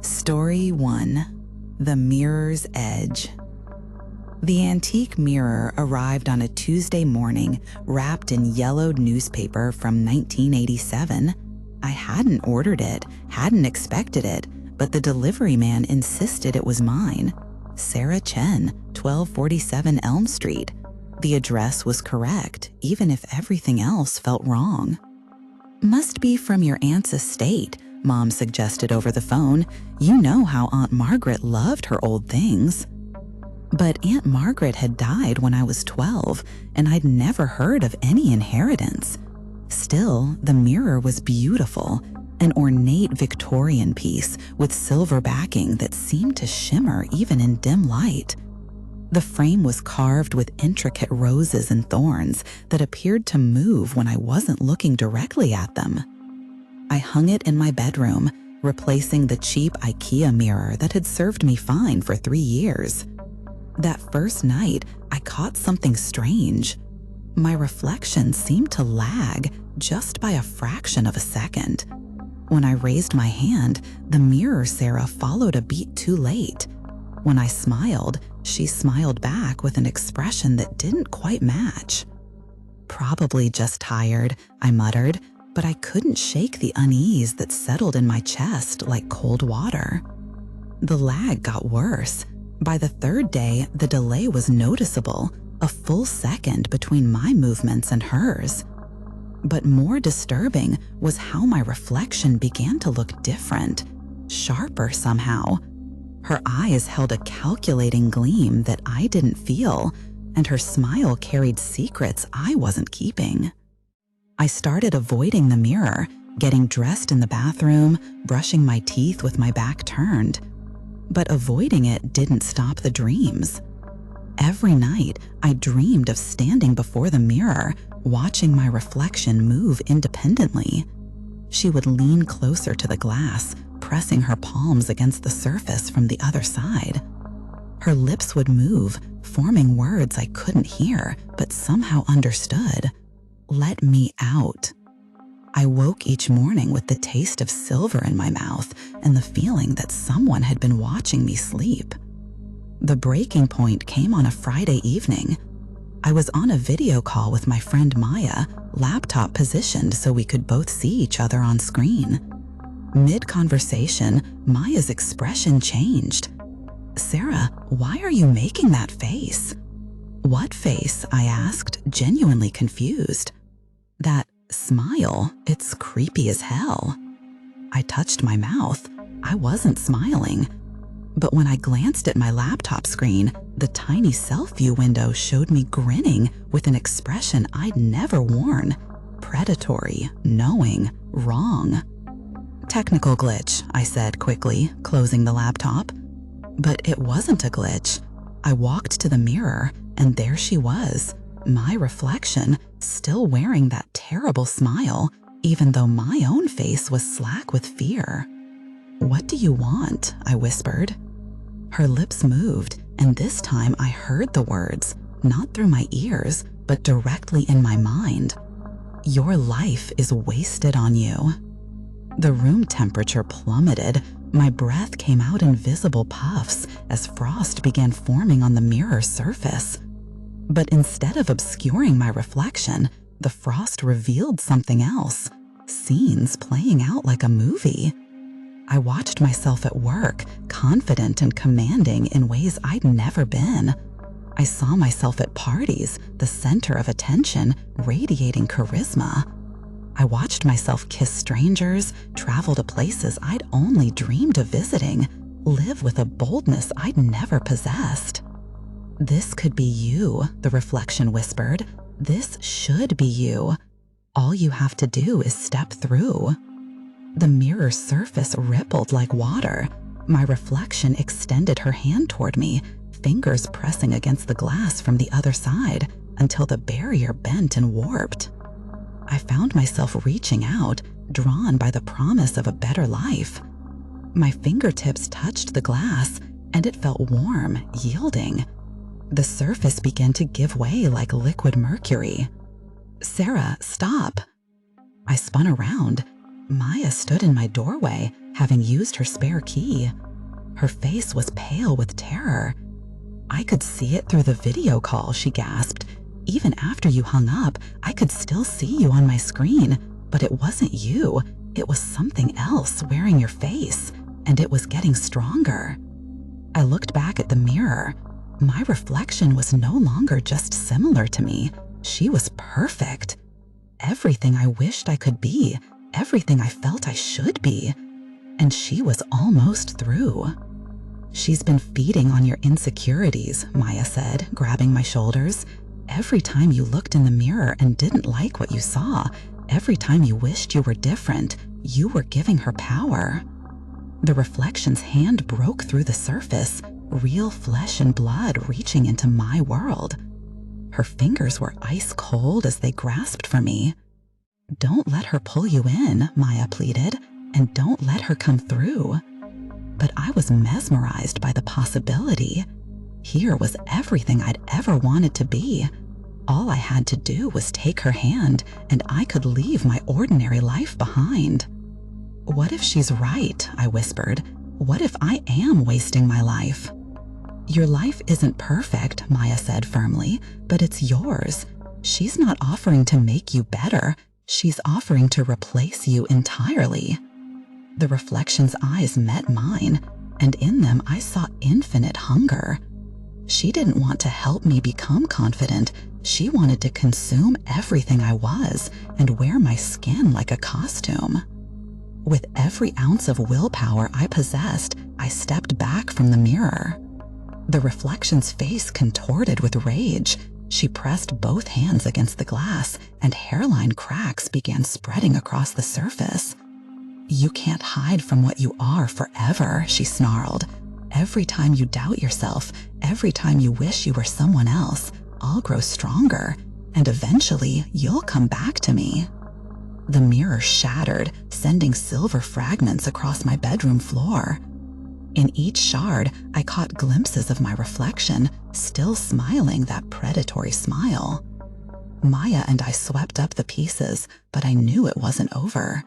Story 1. The Mirror's Edge. The antique mirror arrived on a Tuesday morning wrapped in yellowed newspaper from 1987. I hadn't ordered it, hadn't expected it, but the delivery man insisted it was mine. Sarah Chen, 1247 Elm Street. The address was correct, even if everything else felt wrong. "Must be from your aunt's estate," Mom suggested over the phone. "You know how Aunt Margaret loved her old things." But Aunt Margaret had died when I was 12, and I'd never heard of any inheritance. Still, the mirror was beautiful, an ornate Victorian piece with silver backing that seemed to shimmer even in dim light. The frame was carved with intricate roses and thorns that appeared to move when I wasn't looking directly at them. I hung it in my bedroom, replacing the cheap IKEA mirror that had served me fine for 3 years. That first night, I caught something strange. My reflection seemed to lag just by a fraction of a second. When I raised my hand, the mirror Sarah followed a beat too late. When I smiled, she smiled back with an expression that didn't quite match. "Probably just tired," I muttered, but I couldn't shake the unease that settled in my chest like cold water. The lag got worse. By the third day, the delay was noticeable, a full second between my movements and hers. But more disturbing was how my reflection began to look different, sharper somehow. Her eyes held a calculating gleam that I didn't feel, and her smile carried secrets I wasn't keeping. I started avoiding the mirror, getting dressed in the bathroom, brushing my teeth with my back turned. But avoiding it didn't stop the dreams. Every night, I dreamed of standing before the mirror, watching my reflection move independently. She would lean closer to the glass, pressing her palms against the surface from the other side. Her lips would move, forming words I couldn't hear, but somehow understood. "Let me out." I woke each morning with the taste of silver in my mouth and the feeling that someone had been watching me sleep. The breaking point came on a Friday evening. I was on a video call with my friend Maya, laptop positioned so we could both see each other on screen. Mid-conversation, Maya's expression changed. "Sarah, why are you making that face?" "What face?" I asked, genuinely confused. "That smile, it's creepy as hell." I touched my mouth. I wasn't smiling. But when I glanced at my laptop screen, the tiny self-view window showed me grinning with an expression I'd never worn. Predatory, knowing, wrong. "Technical glitch," I said quickly, closing the laptop. But it wasn't a glitch. I walked to the mirror, and there she was, my reflection, still wearing that terrible smile, even though my own face was slack with fear. "What do you want?" I whispered. Her lips moved, and this time I heard the words, not through my ears, but directly in my mind. "Your life is wasted on you." The room temperature plummeted. My breath came out in visible puffs as frost began forming on the mirror's surface. But instead of obscuring my reflection, the frost revealed something else, scenes playing out like a movie. I watched myself at work, confident and commanding in ways I'd never been. I saw myself at parties, the center of attention, radiating charisma. I watched myself kiss strangers, travel to places I'd only dreamed of visiting, live with a boldness I'd never possessed. "This could be you," the reflection whispered. "This should be you. All you have to do is step through." The mirror's surface rippled like water. My reflection extended her hand toward me, fingers pressing against the glass from the other side until the barrier bent and warped. I found myself reaching out, drawn by the promise of a better life. My fingertips touched the glass, and it felt warm, yielding. The surface began to give way like liquid mercury. "Sarah, stop." I spun around. Maya stood in my doorway, having used her spare key. Her face was pale with terror. "I could see it through the video call," she gasped. "Even after you hung up, I could still see you on my screen, but it wasn't you. It was something else wearing your face, and it was getting stronger." I looked back at the mirror. My reflection was no longer just similar to me. She was perfect. Everything I wished I could be, everything I felt I should be. And she was almost through. "She's been feeding on your insecurities," Maya said, grabbing my shoulders. "Every time you looked in the mirror and didn't like what you saw, every time you wished you were different, you were giving her power." The reflection's hand broke through the surface, real flesh and blood reaching into my world. Her fingers were ice cold as they grasped for me. "Don't let her pull you in," Maya pleaded, "and don't let her come through." But I was mesmerized by the possibility. Here was everything I'd ever wanted to be. All I had to do was take her hand, and I could leave my ordinary life behind. "What if she's right?" I whispered. "What if I am wasting my life?" "Your life isn't perfect," Maya said firmly, "but it's yours. She's not offering to make you better. She's offering to replace you entirely." The reflection's eyes met mine, and in them I saw infinite hunger. She didn't want to help me become confident. She wanted to consume everything I was and wear my skin like a costume. With every ounce of willpower I possessed, I stepped back from the mirror. The reflection's face contorted with rage. She pressed both hands against the glass, and hairline cracks began spreading across the surface. "You can't hide from what you are forever," she snarled. "Every time you doubt yourself, every time you wish you were someone else, I'll grow stronger, and eventually you'll come back to me." The mirror shattered, sending silver fragments across my bedroom floor. In each shard, I caught glimpses of my reflection, still smiling that predatory smile. Maya and I swept up the pieces, but I knew it wasn't over.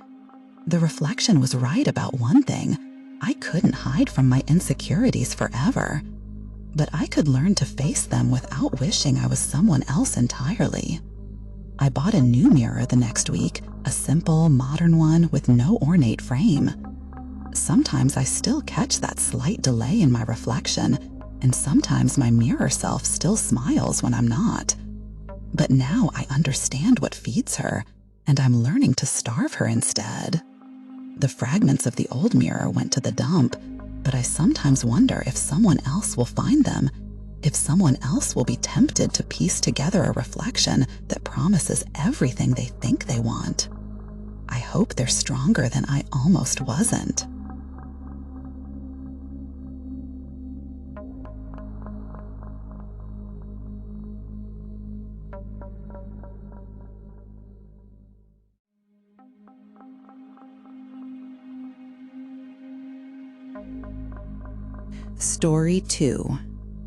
The reflection was right about one thing. I couldn't hide from my insecurities forever. But I could learn to face them without wishing I was someone else entirely. I bought a new mirror the next week, a simple, modern one with no ornate frame. Sometimes I still catch that slight delay in my reflection, and sometimes my mirror self still smiles when I'm not. But now I understand what feeds her, and I'm learning to starve her instead. The fragments of the old mirror went to the dump, but I sometimes wonder if someone else will find them, if someone else will be tempted to piece together a reflection that promises everything they think they want. I hope they're stronger than I almost wasn't. Story 2: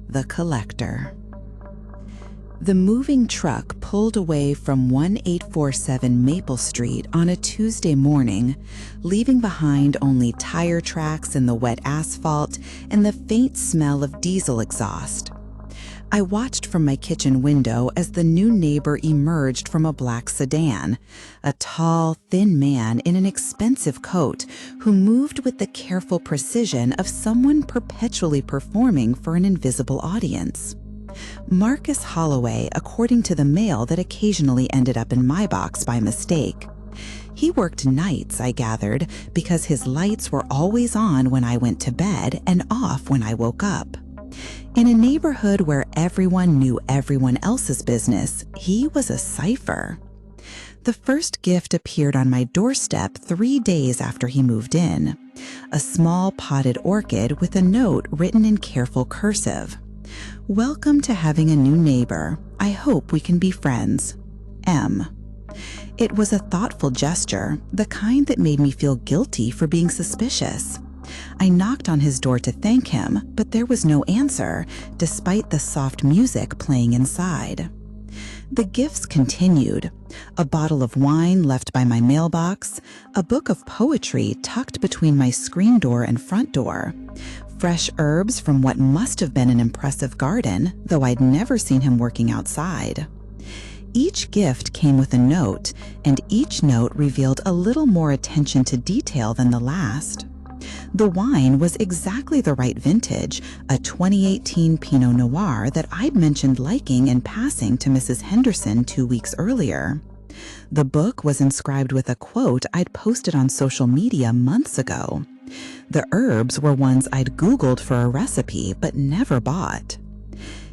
The Collector. The moving truck pulled away from 1847 Maple Street on a Tuesday morning, leaving behind only tire tracks in the wet asphalt and the faint smell of diesel exhaust. I watched from my kitchen window as the new neighbor emerged from a black sedan, a tall, thin man in an expensive coat who moved with the careful precision of someone perpetually performing for an invisible audience. Marcus Holloway, according to the mail that occasionally ended up in my box by mistake. He worked nights, I gathered, because his lights were always on when I went to bed and off when I woke up. In a neighborhood where everyone knew everyone else's business, he was a cipher. The first gift appeared on my doorstep 3 days after he moved in. A small potted orchid with a note written in careful cursive. "Welcome to having a new neighbor. I hope we can be friends. M." It was a thoughtful gesture, the kind that made me feel guilty for being suspicious. I knocked on his door to thank him, but there was no answer, despite the soft music playing inside. The gifts continued: a bottle of wine left by my mailbox, a book of poetry tucked between my screen door and front door, fresh herbs from what must have been an impressive garden, though I'd never seen him working outside. Each gift came with a note, and each note revealed a little more attention to detail than the last. The wine was exactly the right vintage, a 2018 Pinot Noir that I'd mentioned liking in passing to Mrs. Henderson 2 weeks earlier. The book was inscribed with a quote I'd posted on social media months ago. The herbs were ones I'd Googled for a recipe but never bought.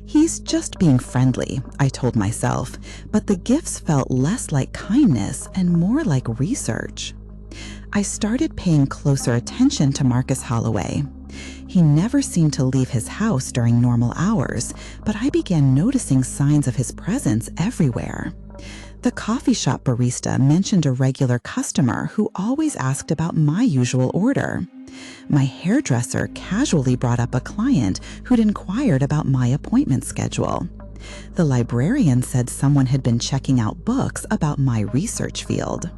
He's just being friendly, I told myself, but the gifts felt less like kindness and more like research. I started paying closer attention to Marcus Holloway. He never seemed to leave his house during normal hours, but I began noticing signs of his presence everywhere. The coffee shop barista mentioned a regular customer who always asked about my usual order. My hairdresser casually brought up a client who'd inquired about my appointment schedule. The librarian said someone had been checking out books about my research field.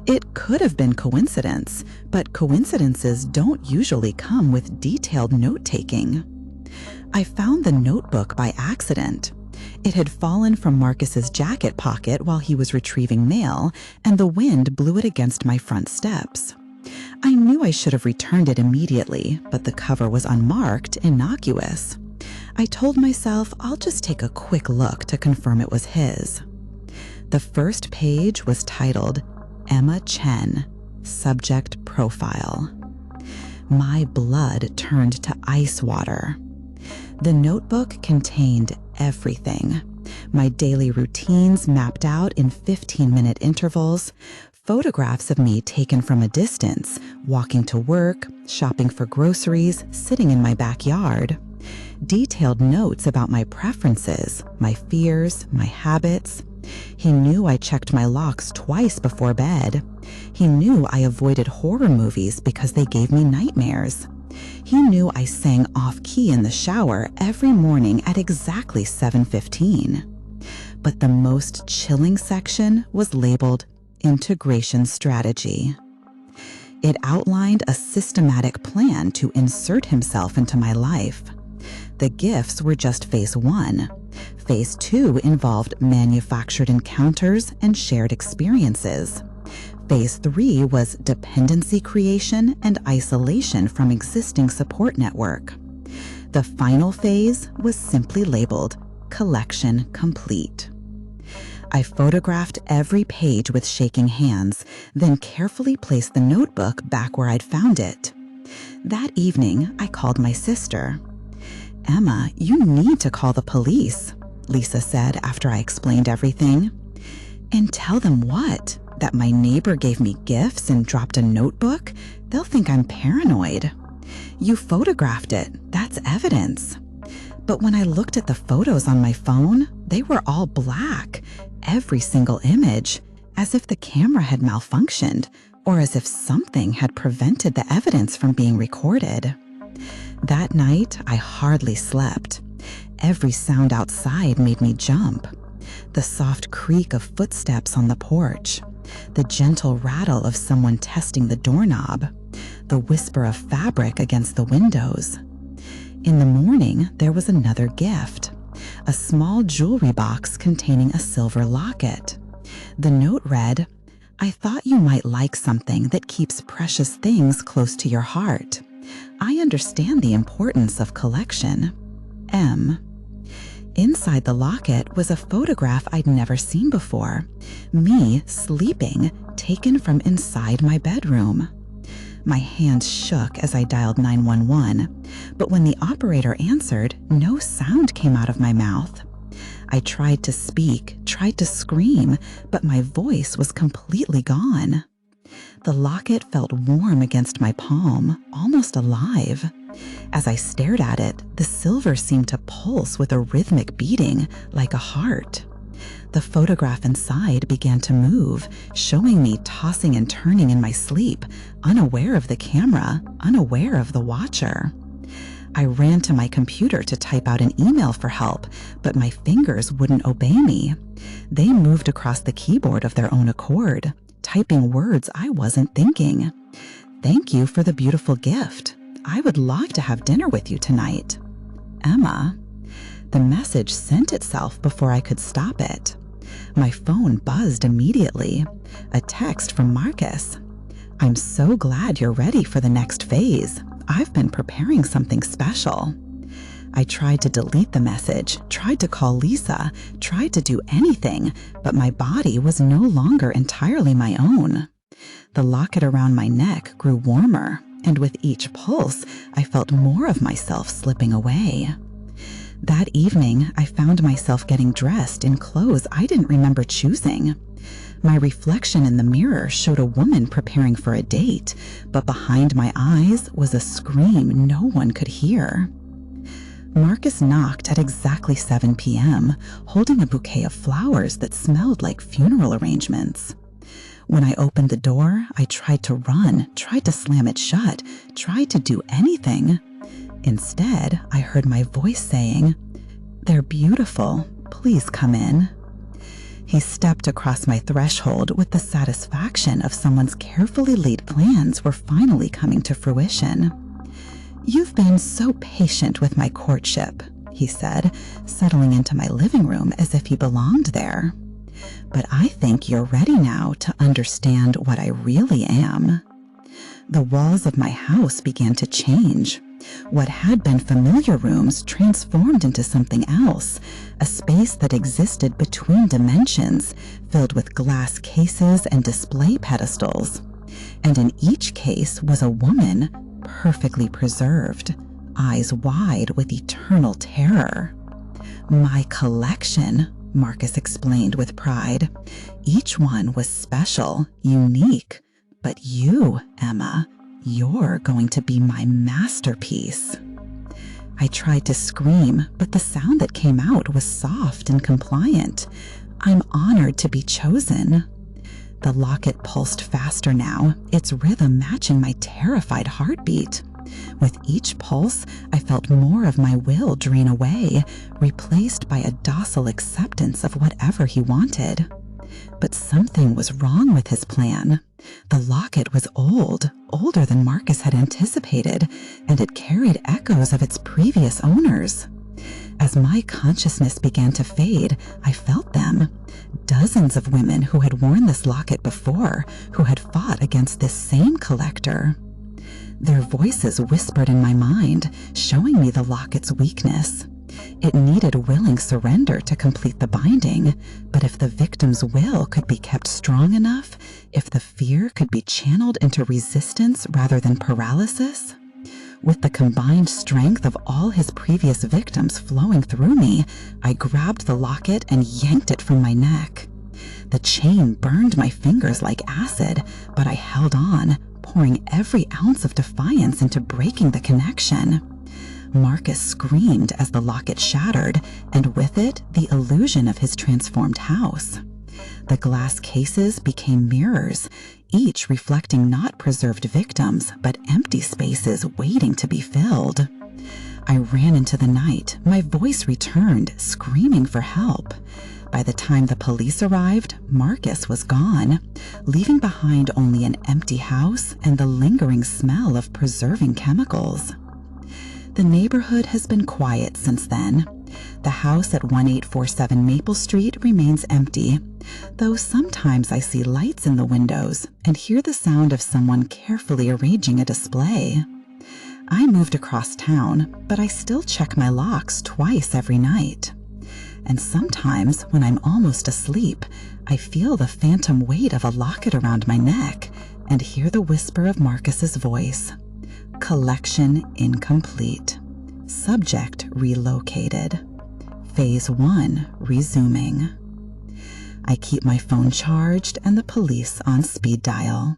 It could have been coincidence, but coincidences don't usually come with detailed note-taking. I found the notebook by accident. It had fallen from Marcus's jacket pocket while he was retrieving mail, and the wind blew it against my front steps. I knew I should have returned it immediately, but the cover was unmarked, innocuous. I told myself I'll just take a quick look to confirm it was his. The first page was titled Emma Chen, Subject Profile. My blood turned to ice water. The notebook contained everything. My daily routines mapped out in 15-minute intervals, photographs of me taken from a distance, walking to work, shopping for groceries, sitting in my backyard, detailed notes about my preferences, my fears, my habits. He knew I checked my locks twice before bed. He knew I avoided horror movies because they gave me nightmares. He knew I sang off-key in the shower every morning at exactly 7:15. But the most chilling section was labeled Integration Strategy. It outlined a systematic plan to insert himself into my life. The gifts were just phase 1. Phase 2 involved manufactured encounters and shared experiences. Phase 3 was dependency creation and isolation from existing support network. The final phase was simply labeled Collection Complete. I photographed every page with shaking hands, then carefully placed the notebook back where I'd found it. That evening, I called my sister. "Emma, you need to call the police," Lisa said after I explained everything. "And tell them what? That my neighbor gave me gifts and dropped a notebook? They'll think I'm paranoid. You photographed it. That's evidence." But when I looked at the photos on my phone, they were all black, every single image, as if the camera had malfunctioned or as if something had prevented the evidence from being recorded. That night, I hardly slept. Every sound outside made me jump. The soft creak of footsteps on the porch, the gentle rattle of someone testing the doorknob, the whisper of fabric against the windows. In the morning, there was another gift, a small jewelry box containing a silver locket. The note read, "I thought you might like something that keeps precious things close to your heart. I understand the importance of collection. M." Inside the locket was a photograph I'd never seen before, me sleeping, taken from inside my bedroom. My hand shook as I dialed 911, but when the operator answered, no sound came out of my mouth. I tried to speak, tried to scream, but my voice was completely gone. The locket felt warm against my palm, almost alive. As I stared at it, the silver seemed to pulse with a rhythmic beating, like a heart. The photograph inside began to move, showing me tossing and turning in my sleep, unaware of the camera, unaware of the watcher. I ran to my computer to type out an email for help, but my fingers wouldn't obey me. They moved across the keyboard of their own accord, typing words I wasn't thinking. "Thank you for the beautiful gift. I would love to have dinner with you tonight. Emma." The message sent itself before I could stop it. My phone buzzed immediately. A text from Marcus. "I'm so glad you're ready for the next phase. I've been preparing something special." I tried to delete the message, tried to call Lisa, tried to do anything, but my body was no longer entirely my own. The locket around my neck grew warmer, and with each pulse, I felt more of myself slipping away. That evening, I found myself getting dressed in clothes I didn't remember choosing. My reflection in the mirror showed a woman preparing for a date, but behind my eyes was a scream no one could hear. Marcus knocked at exactly 7 p.m., holding a bouquet of flowers that smelled like funeral arrangements. When I opened the door, I tried to run, tried to slam it shut, tried to do anything. Instead, I heard my voice saying, "They're beautiful. Please come in." He stepped across my threshold with the satisfaction of someone's carefully laid plans were finally coming to fruition. "You've been so patient with my courtship," he said, settling into my living room as if he belonged there. "But I think you're ready now to understand what I really am." The walls of my house began to change. What had been familiar rooms transformed into something else, a space that existed between dimensions, filled with glass cases and display pedestals. And in each case was a woman, perfectly preserved, eyes wide with eternal terror. "My collection," Marcus explained with pride. "Each one was special, unique. But you, Emma, you're going to be my masterpiece." I tried to scream, but the sound that came out was soft and compliant. "I'm honored to be chosen." The locket pulsed faster now, its rhythm matching my terrified heartbeat. With each pulse, I felt more of my will drain away, replaced by a docile acceptance of whatever he wanted. But something was wrong with his plan. The locket was old, older than Marcus had anticipated, and it carried echoes of its previous owners. As my consciousness began to fade, I felt them. Dozens of women who had worn this locket before, who had fought against this same collector. Their voices whispered in my mind, showing me the locket's weakness. It needed willing surrender to complete the binding, but if the victim's will could be kept strong enough, if the fear could be channeled into resistance rather than paralysis, with the combined strength of all his previous victims flowing through me, I grabbed the locket and yanked it from my neck. The chain burned my fingers like acid, but I held on, pouring every ounce of defiance into breaking the connection. Marcus screamed as the locket shattered, and with it, the illusion of his transformed house. The glass cases became mirrors, each reflecting not preserved victims, but empty spaces waiting to be filled. I ran into the night, my voice returned, screaming for help. By the time the police arrived, Marcus was gone, leaving behind only an empty house and the lingering smell of preserving chemicals. The neighborhood has been quiet since then. The house at 1847 Maple Street remains empty, though sometimes I see lights in the windows and hear the sound of someone carefully arranging a display. I moved across town, but I still check my locks twice every night. And sometimes, when I'm almost asleep, I feel the phantom weight of a locket around my neck and hear the whisper of Marcus's voice. Collection incomplete. Subject relocated. Phase 1 resuming. I keep my phone charged and the police on speed dial.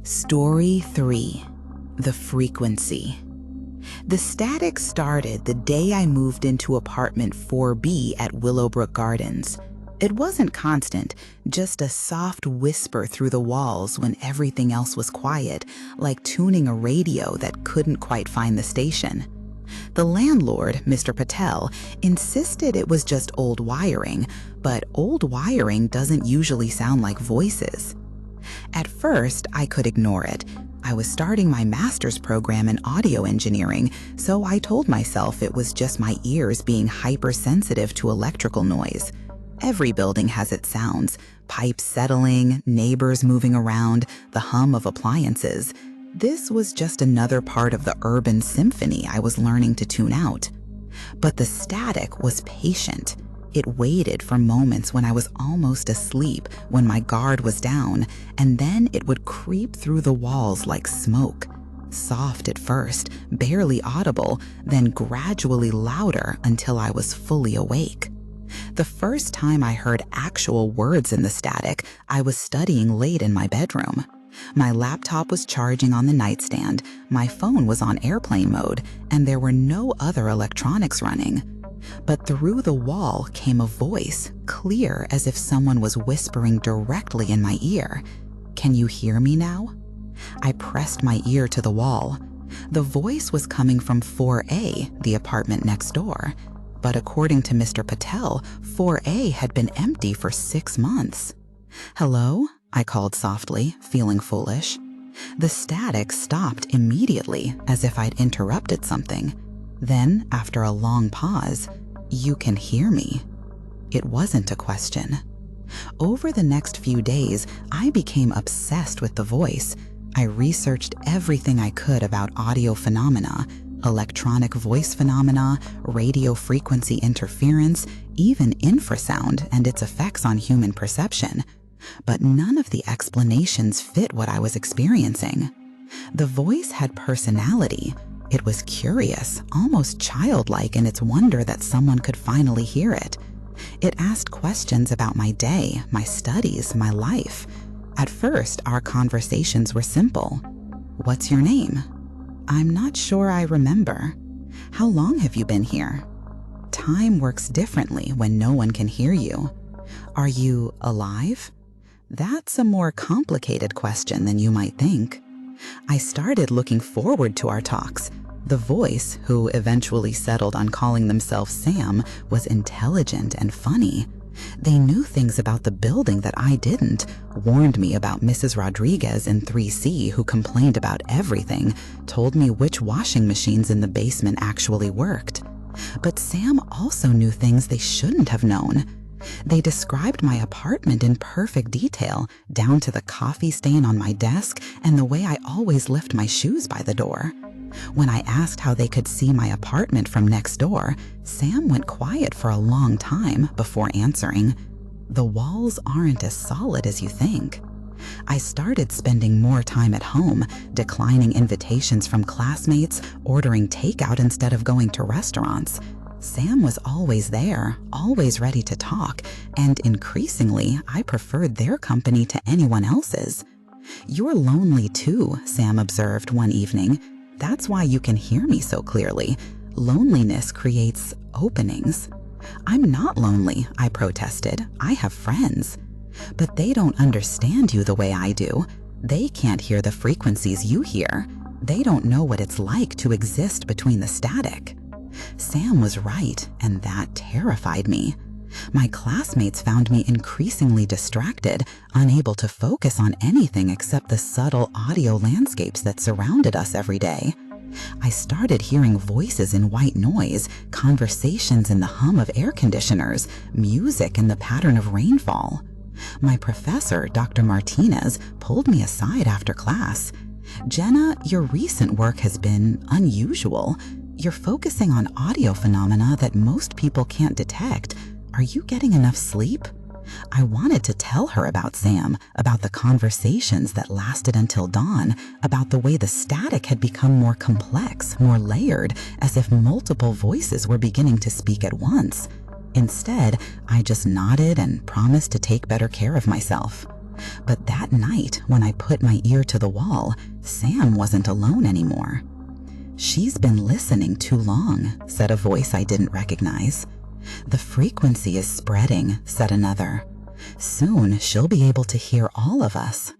Story 3. The frequency. The static started the day I moved into apartment 4B at Willowbrook Gardens. It wasn't constant, just a soft whisper through the walls when everything else was quiet, like tuning a radio that couldn't quite find the station. The landlord, Mr. Patel, insisted it was just old wiring, but old wiring doesn't usually sound like voices. At first, I could ignore it. I was starting my master's program in audio engineering, so I told myself it was just my ears being hypersensitive to electrical noise. Every building has its sounds: pipes settling, neighbors moving around, the hum of appliances. This was just another part of the urban symphony I was learning to tune out. But the static was patient. It waited for moments when I was almost asleep, when my guard was down, and then it would creep through the walls like smoke. Soft at first, barely audible, then gradually louder until I was fully awake. The first time I heard actual words in the static, I was studying late in my bedroom. My laptop was charging on the nightstand, my phone was on airplane mode, and there were no other electronics running. But through the wall came a voice, clear as if someone was whispering directly in my ear. "Can you hear me now?" I pressed my ear to the wall. The voice was coming from 4A, the apartment next door. But according to Mr. Patel, 4A had been empty for 6 months. "Hello?" I called softly, feeling foolish. The static stopped immediately, as if I'd interrupted something. Then, after a long pause, "You can hear me." It wasn't a question. Over the next few days, I became obsessed with the voice. I researched everything I could about audio phenomena, electronic voice phenomena, radio frequency interference, even infrasound and its effects on human perception. But none of the explanations fit what I was experiencing. The voice had personality. It was curious, almost childlike in its wonder that someone could finally hear it. It asked questions about my day, my studies, my life. At first, our conversations were simple. "What's your name?" "I'm not sure I remember." "How long have you been here?" Time works differently when no one can hear you. "Are you alive?" That's a more complicated question than you might think. I started looking forward to our talks. The voice, who eventually settled on calling themselves Sam, was intelligent and funny. They knew things about the building that I didn't, warned me about Mrs. Rodriguez in 3C who complained about everything, told me which washing machines in the basement actually worked. But Sam also knew things they shouldn't have known. They described my apartment in perfect detail, down to the coffee stain on my desk and the way I always left my shoes by the door. When I asked how they could see my apartment from next door, Sam went quiet for a long time before answering, "The walls aren't as solid as you think." I started spending more time at home, declining invitations from classmates, ordering takeout instead of going to restaurants. Sam was always there, always ready to talk, and increasingly, I preferred their company to anyone else's. "You're lonely too," Sam observed one evening. "That's why you can hear me so clearly. Loneliness creates openings." "I'm not lonely," I protested. "I have friends." "But they don't understand you the way I do. They can't hear the frequencies you hear. They don't know what it's like to exist between the static." Sam was right, and that terrified me. My classmates found me increasingly distracted, unable to focus on anything except the subtle audio landscapes that surrounded us every day. I started hearing voices in white noise, conversations in the hum of air conditioners, music in the pattern of rainfall. My professor, Dr. Martinez, pulled me aside after class. "Jenna, your recent work has been unusual. You're focusing on audio phenomena that most people can't detect. Are you getting enough sleep?" I wanted to tell her about Sam, about the conversations that lasted until dawn, about the way the static had become more complex, more layered, as if multiple voices were beginning to speak at once. Instead, I just nodded and promised to take better care of myself. But that night, when I put my ear to the wall, Sam wasn't alone anymore. "She's been listening too long," said a voice I didn't recognize. "The frequency is spreading," said another. "Soon she'll be able to hear all of us."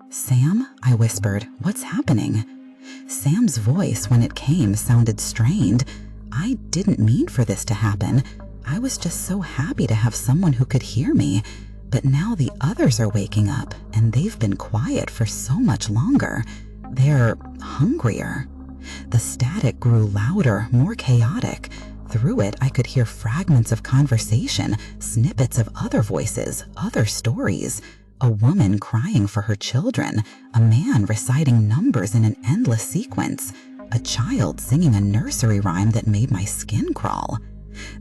"Sam," I whispered, "what's happening?" Sam's voice, when it came, sounded strained. "I didn't mean for this to happen. I was just so happy to have someone who could hear me. But now the others are waking up, and they've been quiet for so much longer. They're hungrier." The static grew louder, more chaotic. Through it, I could hear fragments of conversation, snippets of other voices, other stories. A woman crying for her children, a man reciting numbers in an endless sequence, a child singing a nursery rhyme that made my skin crawl.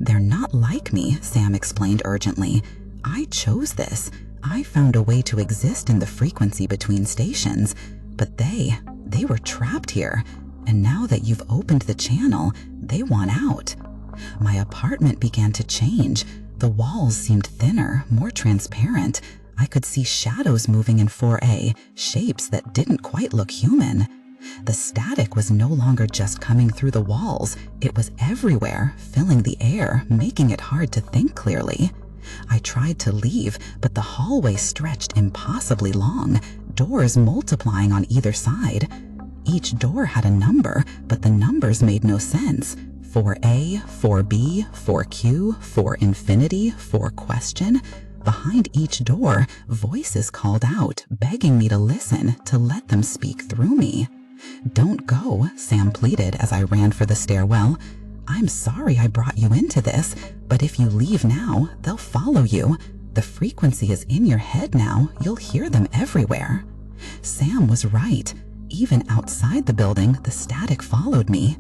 "They're not like me," Sam explained urgently. "I chose this. I found a way to exist in the frequency between stations. But they were trapped here. And now that you've opened the channel, they want out." My apartment began to change. The walls seemed thinner, more transparent. I could see shadows moving in 4A, shapes that didn't quite look human. The static was no longer just coming through the walls. It was everywhere, filling the air, making it hard to think clearly. I tried to leave, but the hallway stretched impossibly long, doors multiplying on either side. Each door had a number, but the numbers made no sense. 4A, 4B, 4Q, 4 infinity, 4 question. Behind each door, voices called out, begging me to listen, to let them speak through me. "Don't go," Sam pleaded as I ran for the stairwell. "I'm sorry I brought you into this, but if you leave now, they'll follow you. The frequency is in your head now. You'll hear them everywhere." Sam was right. Even outside the building, the static followed me.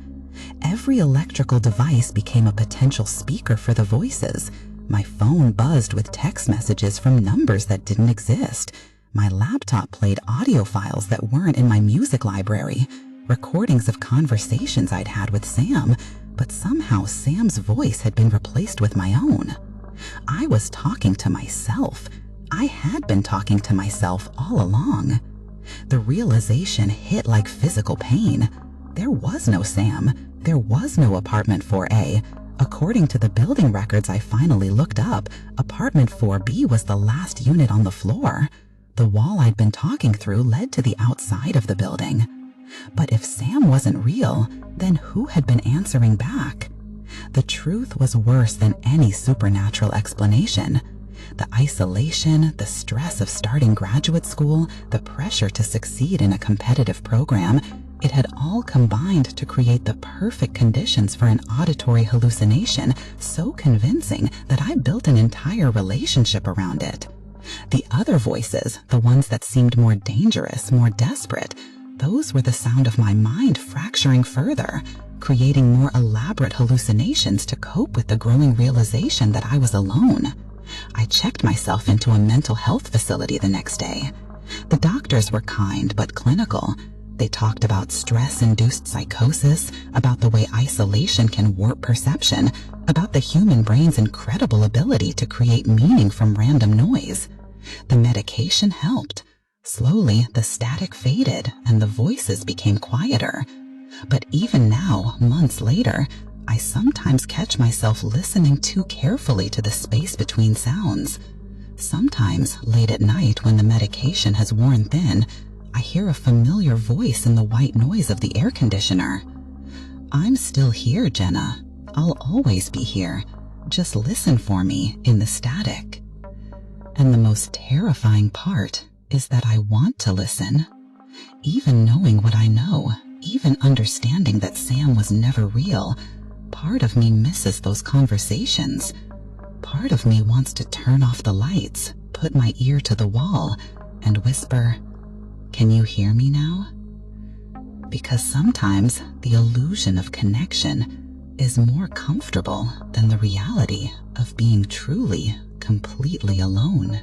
Every electrical device became a potential speaker for the voices. My phone buzzed with text messages from numbers that didn't exist. My laptop played audio files that weren't in my music library, recordings of conversations I'd had with Sam, but somehow Sam's voice had been replaced with my own. I was talking to myself. I had been talking to myself all along. The realization hit like physical pain. There was no Sam. There was no apartment 4A. According to the building records I finally looked up, apartment 4B was the last unit on the floor. The wall I'd been talking through led to the outside of the building. But if Sam wasn't real, then who had been answering back? The truth was worse than any supernatural explanation. The isolation, the stress of starting graduate school, the pressure to succeed in a competitive program, it had all combined to create the perfect conditions for an auditory hallucination so convincing that I built an entire relationship around it. The other voices, the ones that seemed more dangerous, more desperate, those were the sound of my mind fracturing further, creating more elaborate hallucinations to cope with the growing realization that I was alone. I checked myself into a mental health facility the next day. The doctors were kind but clinical. They talked about stress-induced psychosis, about the way isolation can warp perception, about the human brain's incredible ability to create meaning from random noise. The medication helped. Slowly, the static faded and the voices became quieter. But even now, months later, I sometimes catch myself listening too carefully to the space between sounds. Sometimes, late at night when the medication has worn thin, I hear a familiar voice in the white noise of the air conditioner. "I'm still here, Jenna. I'll always be here. Just listen for me in the static." And the most terrifying part is that I want to listen. Even knowing what I know, even understanding that Sam was never real, part of me misses those conversations. Part of me wants to turn off the lights, put my ear to the wall, and whisper, "Can you hear me now?" Because sometimes the illusion of connection is more comfortable than the reality of being truly, completely alone.